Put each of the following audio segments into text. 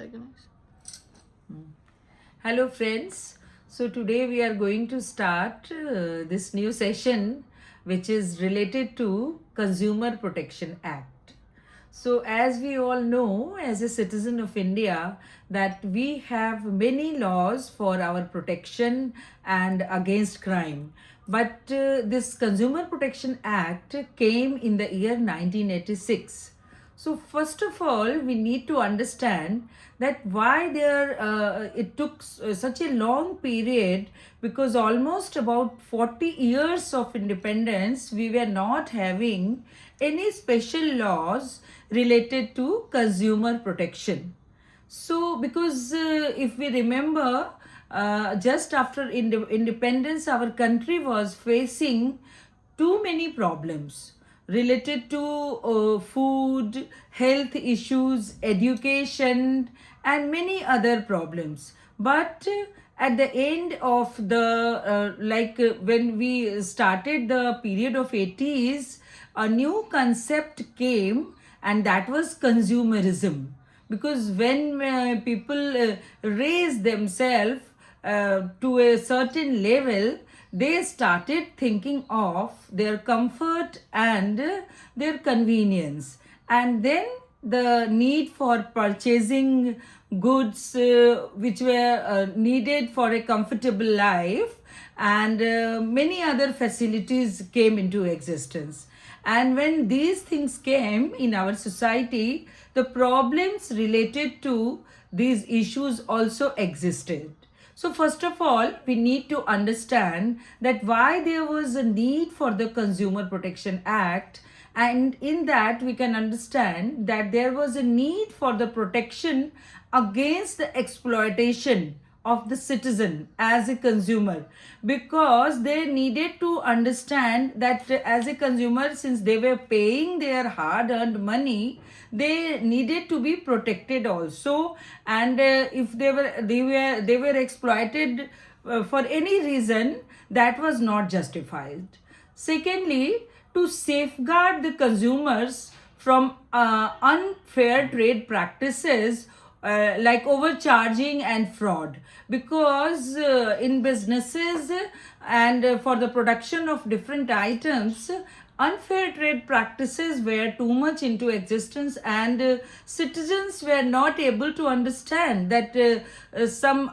organize. Hello friends. So today we are going to start this new session which is related to Consumer Protection Act. So as we all know, as a citizen of India, that we have many laws for our protection and against crime. But this Consumer Protection Act came in the year 1986. So first of all, we need to understand that why it took such a long period, because almost about 40 years of independence we were not having any special laws related to consumer protection. So because if we remember, just after independence, our country was facing too many problems related to food, health issues, education, and many other problems. But at the end of the when we started the period of 80s, a new concept came, and that was consumerism. Because when people raise themselves to a certain level, they started thinking of their comfort and their convenience, and then the need for purchasing goods which were needed for a comfortable life, and many other facilities came into existence. And when these things came in our society, the problems related to these issues also existed. So first of all, we need to understand that why there was a need for the Consumer Protection Act, and in that we can understand that there was a need for the protection against the exploitation of the citizen as a consumer, because they needed to understand that as a consumer, since they were paying their hard earned money, they needed to be protected also. And if they were exploited for any reason, that was not justified. Secondly, to safeguard the consumers from unfair trade practices like overcharging and fraud, because in businesses and for the production of different items, unfair trade practices were too much into existence, and citizens were not able to understand that some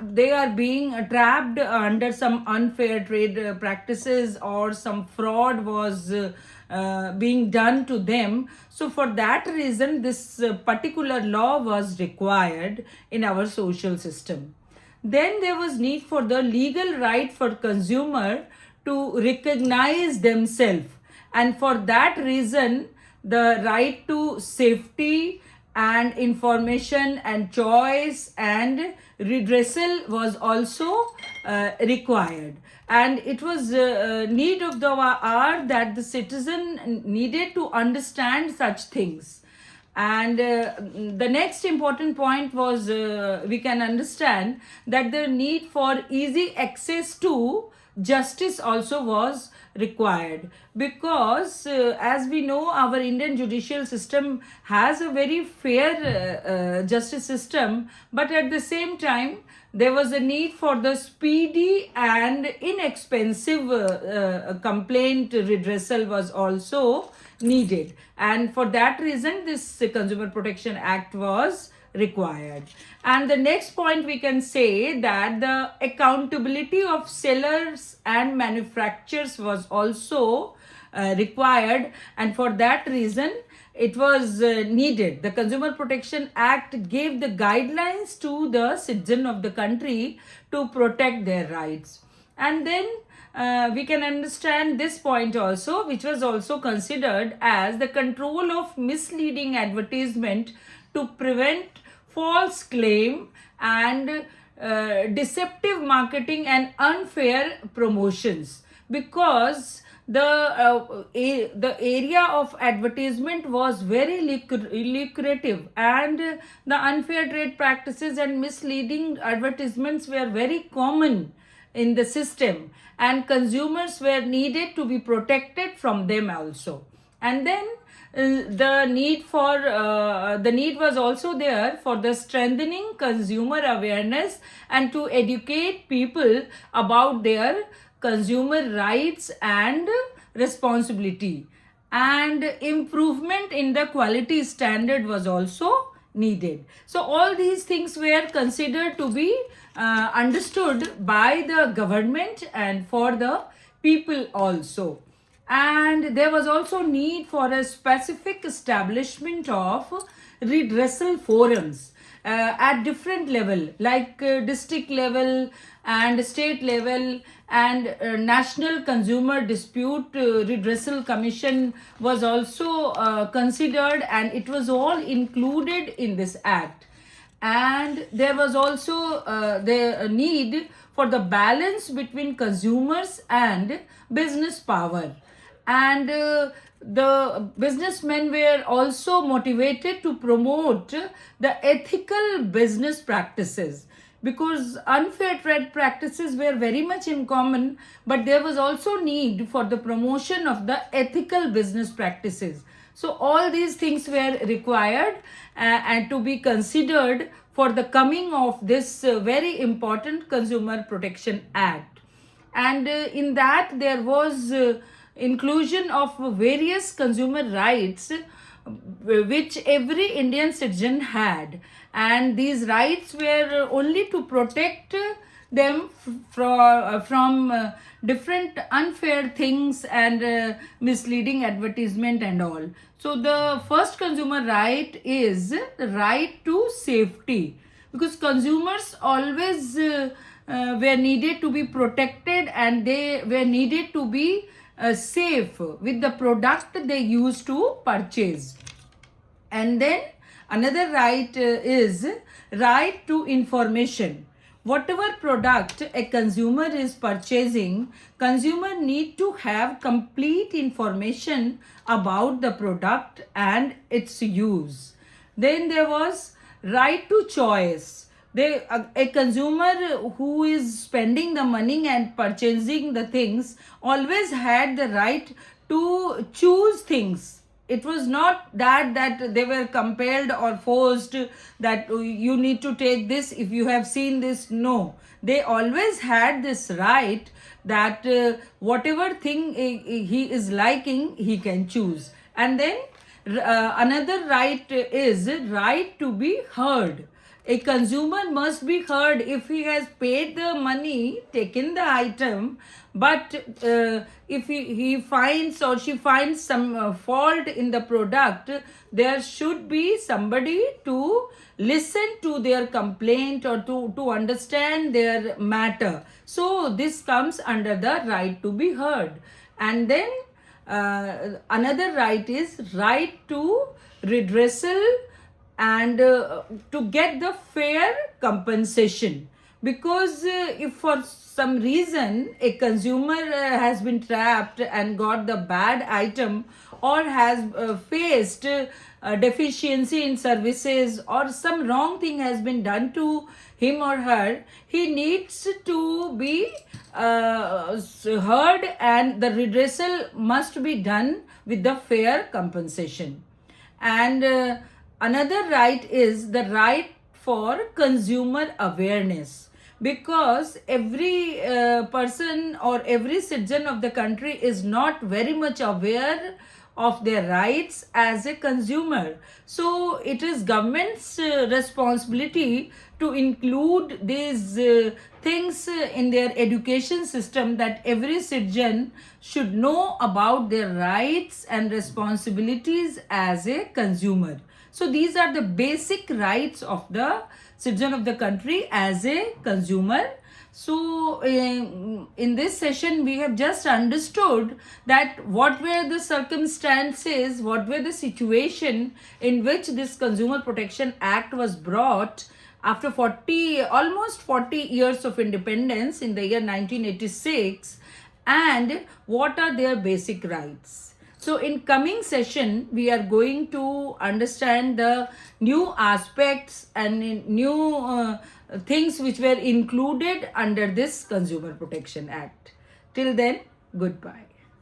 they are being trapped under some unfair trade practices, or some fraud was being done to them. So for that reason, this particular law was required in our social system. Then there was need for the legal right for consumer to recognize themselves, and for that reason the right to safety and information and choice and redressal was also required. And it was need of the hour that the citizen needed to understand such things. And the next important point was we can understand that the need for easy access to justice also was required, because as we know, our Indian judicial system has a very fair justice system, but at the same time there was a need for the speedy and inexpensive complaint redressal was also needed, and for that reason this Consumer Protection Act was required. And the next point, we can say that the accountability of sellers and manufacturers was also required, and for that reason it was needed. The Consumer Protection Act gave the guidelines to the citizen of the country to protect their rights. And then we can understand this point also, which was also considered as the control of misleading advertisement to prevent false claim and deceptive marketing and unfair promotions, because the area of advertisement was very lucrative, and the unfair trade practices and misleading advertisements were very common in the system, and consumers were needed to be protected from them also. And then the need was also there for the strengthening consumer awareness and to educate people about their consumer rights and responsibility, and improvement in the quality standard was also needed. So all these things were considered to be understood by the government and for the people also. And there was also need for a specific establishment of redressal forums at different level, like district level and state level, and national consumer dispute redressal commission was also considered, and it was all included in this act. And there was also the need for the balance between consumers and business power, and the businessmen were also motivated to promote the ethical business practices, because unfair trade practices were very much in common, but there was also need for the promotion of the ethical business practices. So all these things were required and to be considered for the coming of this very important Consumer Protection Act. And in that there was inclusion of various consumer rights which every Indian citizen had, and these rights were only to protect them from different unfair things and misleading advertisement and all. So the first consumer right is the right to safety, because consumers always were needed to be protected, and they were needed to be safe with the product they used to purchase. And then another right is right to information. Whatever product a consumer is purchasing, consumer need to have complete information about the product and its use. Then there was right to choice. A consumer who is spending the money and purchasing the things always had the right to choose things. It was not that they were compelled or forced that you need to take this if you have seen this. No, they always had this right that whatever thing he is liking, he can choose. And then another right is right to be heard. A consumer must be heard if he has paid the money, taken the item, but if he finds or she finds some fault in the product, there should be somebody to listen to their complaint or to understand their matter. So this comes under the right to be heard. And then another right is right to redressal and to get the fair compensation, because if for some reason a consumer has been trapped and got the bad item, or has faced deficiency in services, or some wrong thing has been done to him or her, he needs to be heard, and the redressal must be done with the fair compensation. And another right is the right for consumer awareness, because every person or every citizen of the country is not very much aware of their rights as a consumer. So it is government's responsibility to include these things in their education system, that every citizen should know about their rights and responsibilities as a consumer. So these are the basic rights of the citizen of the country as a consumer. So in this session we have just understood that what were the circumstances, what were the situation in which this Consumer Protection Act was brought after almost 40 years of independence in the year 1986, and what are their basic rights. So in coming session, we are going to understand the new aspects and new things which were included under this Consumer Protection Act. Till then, goodbye.